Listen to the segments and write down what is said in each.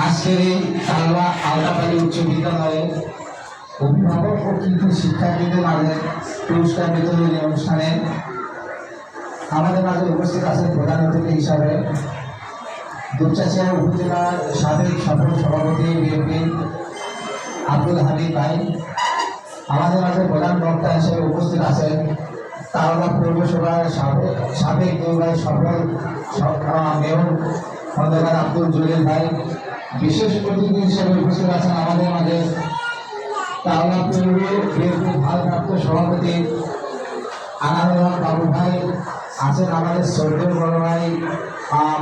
আজকের এই তালবা আলতাপালি উচ্চ বিদ্যালয়ে অভিভাবক ও কিন্তু শিক্ষার্থীদের মাঝে পুরস্কার বিতরণী অনুষ্ঠানে আমাদের মাঝে উপস্থিত আছেন প্রধান অতিথি হিসাবে দুপচাচিয়া উপজেলার সাবেক সফল সভাপতি বিএনপি আব্দুল হামিদ ভাই। আমাদের মাঝে প্রধান বক্তা হিসেবে উপস্থিত আছেন তালবা পৌরসভার সাবেক দুই সফল মেয়র খন্দকার আব্দুল জলিল ভাই। বিশেষ অতিথি হিসেবে উপস্থিত আছেন আমাদের মাঝে তালবা পৌর বিএনপির ভারপ্রাপ্ত সভাপতি আনারুল বাবু ভাই আছেন, আমাদের শ্রদ্ধেয় বড় ভাই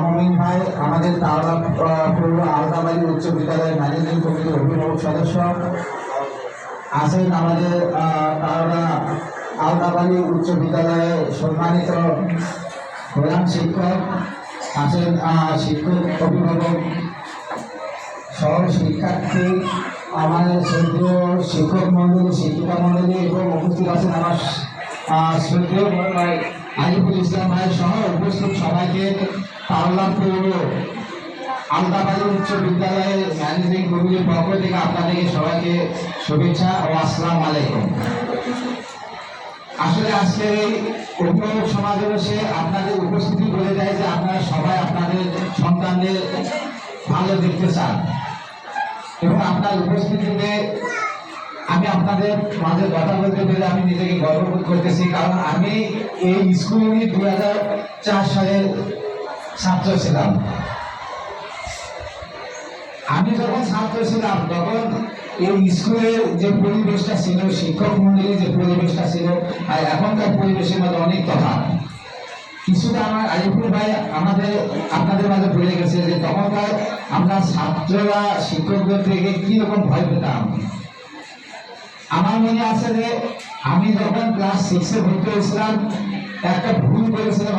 মমিন ভাই, আমাদের তালবা পৌর আলতাবাড়ি উচ্চ বিদ্যালয়ের ম্যানেজিং কমিটির অভিভাবক সদস্য আছেন, আমাদের তালবা আলতাবাড়ি উচ্চ বিদ্যালয়ে সম্মানিত প্রধান শিক্ষক আছেন, শিক্ষক অভিভাবক সহ শিক্ষার্থী, আমাদের শ্রদ্ধেয় শিক্ষক মন্ডলী, শিক্ষিকা মন্ডলী এবং উপস্থিত আছেন আমার শ্রদ্ধেয় ভাই আলিফুল ইসলাম ভাই সহ উপস্থিত সবাইকে তালবা পৌর আলতাবাড়ি উচ্চ বিদ্যালয়ের ম্যানেজিং কমিটির পক্ষ থেকে আপনাদেরকে সবাইকে শুভেচ্ছা ও আসসালামু আলাইকুম। আসলে আজকে এই অভিভাবক সমাজ দিবসে আপনাদের উপস্থিতি বলে যায় যে আপনারা সবাই আপনাদের সন্তানদের ভালো দেখতে চান এবং আপনার উপস্থিতিতে আমি আপনাদের মাঝে কথা বলতে পেরে আমি নিজেকে গর্ববোধ করতেছি, কারণ আমি এই স্কুলে 2004 সালের ছাত্র ছিলাম। আমি যখন ছাত্র ছিলাম তখন এই স্কুলের যে পরিবেশটা ছিল, শিক্ষক মন্ডলীর যে পরিবেশটা ছিল আর এখনকার পরিবেশের মধ্যে অনেক তফাৎ। কিছুটা আমার আলিপুর ভাই আপনাদের মাঝে বলে গেছে যে তখনকার আমরা ছাত্ররা শিক্ষকদের থেকে কিরকম ভয় পেতাম। আমার মনে আছে যে আমি যখন ক্লাস 6-এ ভর্তি হয়েছিলাম একটা ভুল করেছিলাম।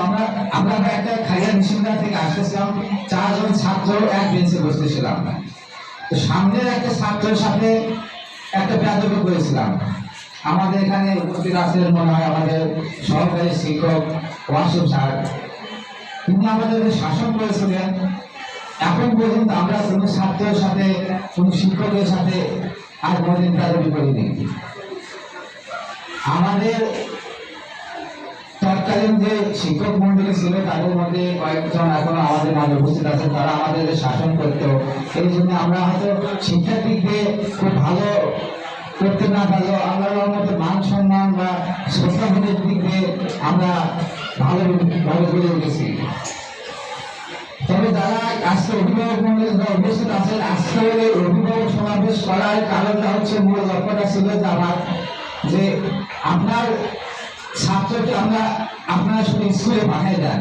আমরা একটা খাইয়া নিশিন্দা থেকে আসতেছিলাম, 4 জন ছাত্র এক বেঞ্চে বসতেছিলাম। সামনের একটা ছাত্রের সাথে একটা বেয়াদবি করেছিলাম। আমাদের এখানে উপস্থিত আছেন মনে হয় আমাদের সহকারী শিক্ষক ওয়াসিম স্যার, তিনি আমাদেরকে শাসন করেছিলেন। এখন পর্যন্ত আমরা কোনো ছাত্রের সাথে কোনো শিক্ষকের সাথে আর কোনোদিন বেয়াদবি করিনি। আমাদের তৎকালীন যে শিক্ষক মন্ডলী ছিল তাদের মধ্যে কয়েকজন এখনো আমাদের মাঝে উপস্থিত আছেন, তারা আমাদের শাসন করতো। এই জন্য আমরা হয়তো শিক্ষার দিক দিয়ে খুব ভালো করতে না পারলেও আমরা মতো মান সম্মান বা শ্রদ্ধাবোধের দিক দিয়ে আমরা ভালোভাবে গড়ে উঠেছি। তবে যারা আজকে অভিভাবক মন্ডলী যারা উপস্থিত আছেন, আজকে অভিভাবক সমাবেশ করার কারণটা হচ্ছে মূল লক্ষ্যটা ছিল যে আমার যে আপনার ছাত্রকে আপনারা শুধু স্কুলে পাঠিয়ে দেন,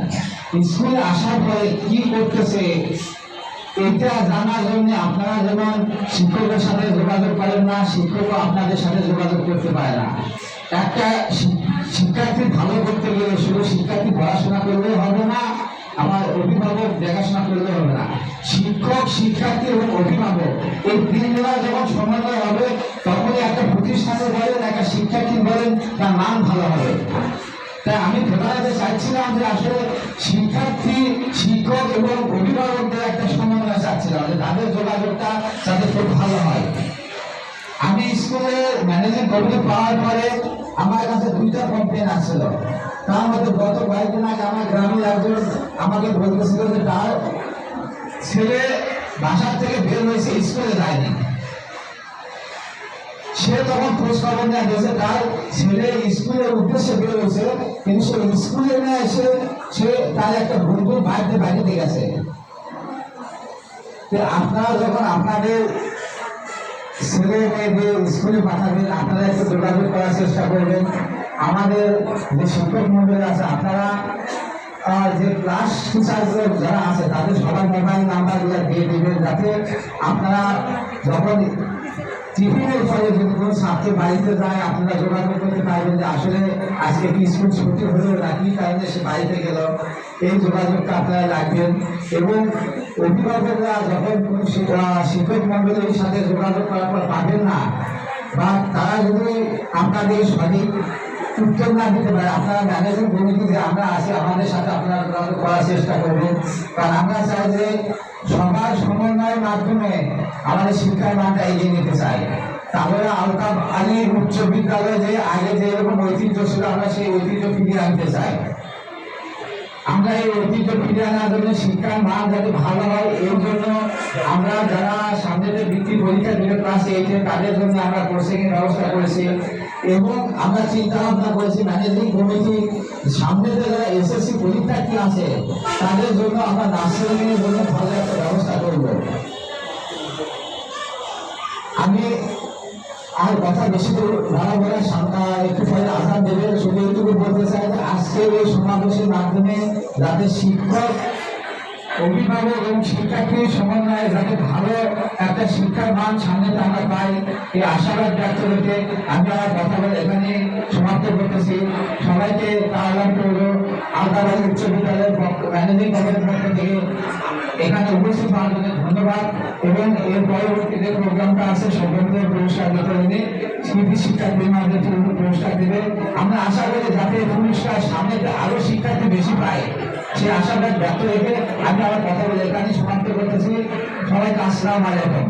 স্কুলে আসার পরে কি করতেছে এটা জানার জন্য আপনারা যেমন শিক্ষকের সাথে যোগাযোগ করেন না, শিক্ষকও আপনাদের সাথে যোগাযোগ করতে পারে না। একটা শিক্ষার্থী ভালো করতে গেলে শুধু শিক্ষার্থী পড়াশোনা করলেও হবে না, আমার অভিভাবক দেখাশোনা করলে হবে না। শিক্ষক, শিক্ষার্থী এবং অভিভাবক এই তিনজনের যখন সমন্বয় হবে তখনই একটা প্রতিষ্ঠানে বলেন, একটা শিক্ষার্থী বলেন তার মান ভালো হবে। তাই আমি প্রধানত চাইছিলাম যে আসলে শিক্ষার্থী, শিক্ষক এবং অভিভাবকদের একটা সমন্বয় চাচ্ছিলাম যে তাদের যোগাযোগটা যাতে খুব ভালো হয়। আমি স্কুলে ম্যানেজিং কমিটি পাওয়ার পরে আমার কাছে 2টা কমপ্লেন আসছিল। তার মধ্যে গত কয়েকদিন আগে আমার গ্রামের একজন আমাকে বলতেছিল যে তার ছেলে বাসার থেকে বের হয়েছে, স্কুলে যায়নি। সে তখন খোঁজ খবর নিয়ে গেছে তার ছেলে স্কুলের উদ্দেশ্যে বের হয়েছে, কিন্তু সে স্কুলে না এসে সে তার একটা বন্ধুর বাড়িতে গেছে। আপনারা যখন আপনাদের ছেলে মেয়েদের স্কুলে পাঠাবেন আপনারা একটু যোগাযোগ করার চেষ্টা করবেন। আমাদের যে শিক্ষক মন্ডলী আছে আপনারা যে ক্লাস টিচারগুলো যারা আছে তাদের সবার মোবাইল নাম্বারগুলো দিয়ে দেবেন, যাতে আপনারা যখন টিফিনের ফলে যদি কোনো ছাত্র বাড়িতে যায় আপনারা যোগাযোগ করতে পারবেন যে আসলে আজকে কি স্কুল ছুটি হলো না কি কারণে সে বাড়িতে গেল, এই যোগাযোগটা আপনারা রাখবেন। এবং অভিভাবকরা যখন কোনো শিক্ষক মন্ডলীর সাথে যোগাযোগ করার পর পাবেন না বা তারা যদি আপনাদের সঠিক উত্তর না দিতে পারে, আপনারা ম্যানেজিং কমিটি যে আমরা আছি আমাদের সাথে আপনারা যোগাযোগ করার চেষ্টা করবেন। কারণ আমরা চাই যে সবার সমন্বয়ের মাধ্যমে আমাদের শিক্ষার মানটা এগিয়ে নিতে চাই। তাহলে আলতাফ আলী উচ্চ বিদ্যালয়ে যে আগে যেরকম ঐতিহ্য ছিল আমরা সেই ঐতিহ্য ফিরিয়ে আনতে চাই। আমরা এই ঐতিহ্য ফিরিয়ে আনার জন্য শিক্ষার মান যাতে ভালো হয় এই জন্য আমরা যারা সামনে বৃত্তি পরীক্ষা দিবে ক্লাস 8 তাদের জন্য আমরা কোর্সিং এর ব্যবস্থা করেছি এবং আমরা চিন্তা ভাবনা করেছি ম্যানেজিং কমিটি সামনে যারা এসএসসি পরীক্ষার্থী আছে তাদের জন্য আমরা নার্সারিং এর জন্য ভালো একটা ব্যবস্থা করব। আমি আর কথা বেশি ভালো বলে একটু পরে আজান দেবে, শুধু এইটুকু বলতে চাই যে আজকে এই সমাবেশের মাধ্যমে যাতে শিক্ষক অভিভাবক এবং শিক্ষার্থীর সমন্বয়ে যাতে ভালো একটা শিক্ষার মান সামনে আমরা পাই এই আশাবাদ ব্যক্ত রেখে আমি আমার কথা বলে এখানে সমাপ্ত করতেছি। সবাইকে আহ্বান করবো আলতাফ উচ্চ বিদ্যালয়ের ম্যানেজিং কমিটির পক্ষ থেকে এখানে উপস্থিত হওয়ার জন্য ধন্যবাদ এবং এর পরবর্তী যে প্রোগ্রামটা আছে সর্বদলীয় পুরস্কার বিতরণী স্মৃতি শিক্ষার্থীর মাঝে পুরস্কার দেবে। আমরা আশা করি যাতে পুরস্কার সামনে আরো শিক্ষার্থী বেশি পায় সেই আশাবাদ ব্যক্ত রেখে আমি আমার কথা বলে এখানে সমাপ্ত করতেছি। সবাইকে আসসালামু আলাইকুম।